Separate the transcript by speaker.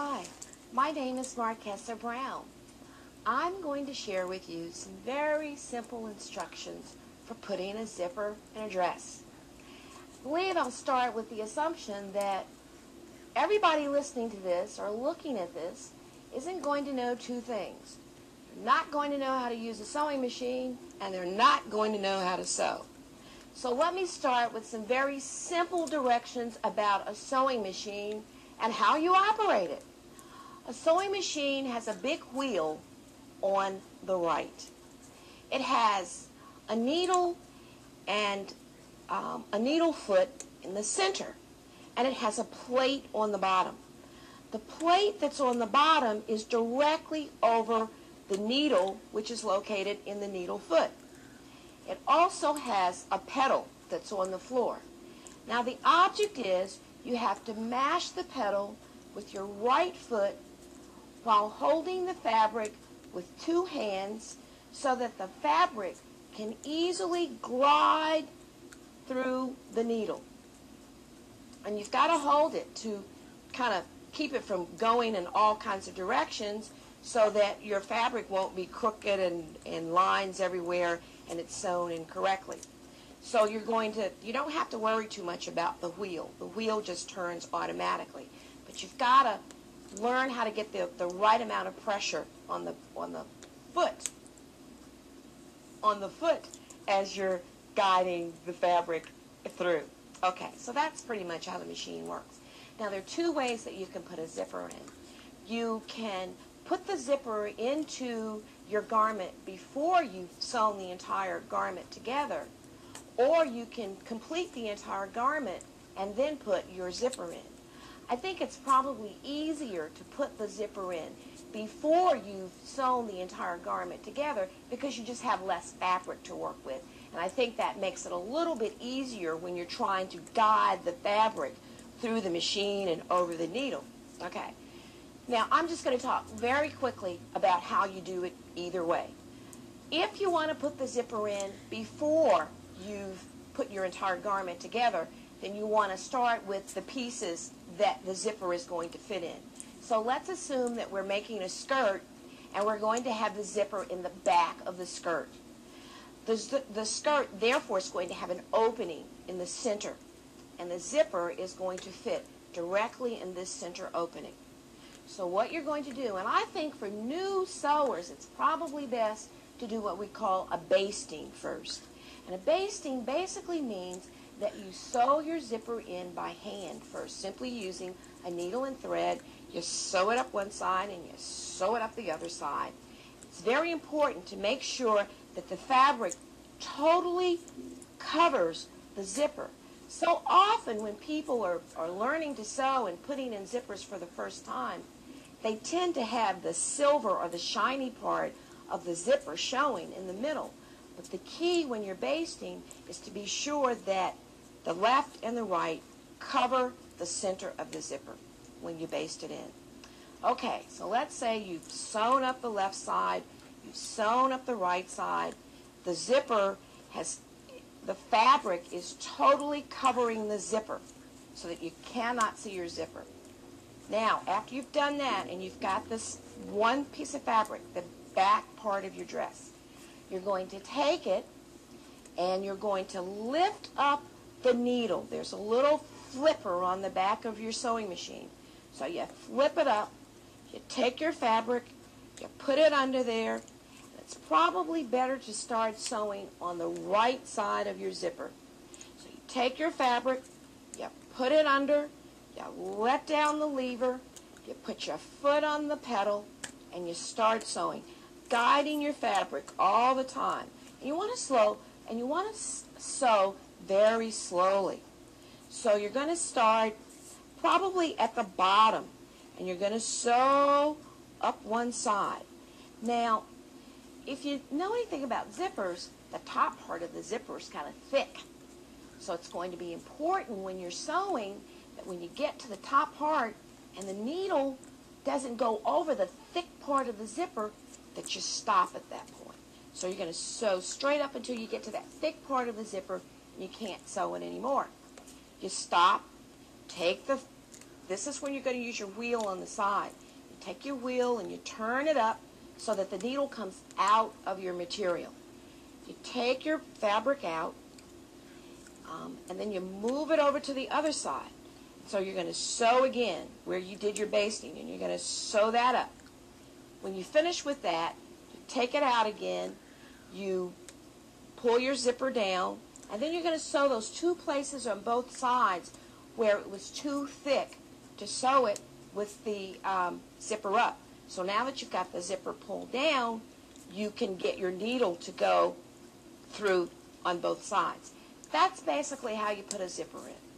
Speaker 1: Hi, my name is Marquessa Brown. I'm going to share with you some very simple instructions for putting a zipper in a dress. I believe I'll start with the assumption that everybody listening to this or looking at this isn't going to know two things. They're not going to know how to use a sewing machine, and they're not going to know how to sew. So let me start with some very simple directions about a sewing machine and how you operate it. A sewing machine has a big wheel on the right. It has a needle and a needle foot in the center, and it has a plate on the bottom. The plate that's on the bottom is directly over the needle, which is located in the needle foot. It also has a pedal that's on the floor. Now the object is you have to mash the pedal with your right foot while holding the fabric with two hands so that the fabric can easily glide through the needle. And you've got to hold it to kind of keep it from going in all kinds of directions so that your fabric won't be crooked and lines everywhere and it's sewn incorrectly. So you don't have to worry too much about the wheel. The wheel just turns automatically. But you've got to learn how to get the right amount of pressure on the foot as you're guiding the fabric through. Okay, so that's pretty much how the machine works. Now there are two ways that you can put a zipper in. You can put the zipper into your garment before you've sewn the entire garment together, or you can complete the entire garment and then put your zipper in. I think it's probably easier to put the zipper in before you've sewn the entire garment together because you just have less fabric to work with. And I think that makes it a little bit easier when you're trying to guide the fabric through the machine and over the needle. Okay. Now I'm just going to talk very quickly about how you do it either way. If you want to put the zipper in before you've put your entire garment together, then you want to start with the pieces that the zipper is going to fit in. So let's assume that we're making a skirt and we're going to have the zipper in the back of the skirt. The skirt therefore is going to have an opening in the center, and the zipper is going to fit directly in this center opening. So what you're going to do, and I think for new sewers it's probably best to do what we call a basting first. And a basting basically means that you sew your zipper in by hand first, simply using a needle and thread. You sew it up one side and you sew it up the other side. It's very important to make sure that the fabric totally covers the zipper. So often when people are learning to sew and putting in zippers for the first time, they tend to have the silver or the shiny part of the zipper showing in the middle. But the key when you're basting is to be sure that the left and the right cover the center of the zipper when you baste it in. Okay, so let's say you've sewn up the left side, you've sewn up the right side, the zipper the fabric is totally covering the zipper so that you cannot see your zipper. Now, after you've done that and you've got this one piece of fabric, the back part of your dress, you're going to take it and you're going to lift up the needle. There's a little flipper on the back of your sewing machine. So you flip it up, you take your fabric, you put it under there. It's probably better to start sewing on the right side of your zipper. So you take your fabric, you put it under, you let down the lever, you put your foot on the pedal, and you start sewing, guiding your fabric all the time. And you want to sew very slowly. So you're going to start probably at the bottom, and you're going to sew up one side. Now, if you know anything about zippers, the top part of the zipper is kind of thick. So it's going to be important when you're sewing that when you get to the top part and the needle doesn't go over the thick part of the zipper, that you stop at that point. So you're going to sew straight up until you get to that thick part of the zipper and you can't sew it anymore. You stop, take the this is when you're going to use your wheel on the side. You take your wheel and you turn it up so that the needle comes out of your material. You take your fabric out, and then you move it over to the other side. So you're going to sew again where you did your basting, and you're going to sew that up. When you finish with that, you take it out again, you pull your zipper down, and then you're going to sew those two places on both sides where it was too thick to sew it with the zipper up. So now that you've got the zipper pulled down, you can get your needle to go through on both sides. That's basically how you put a zipper in.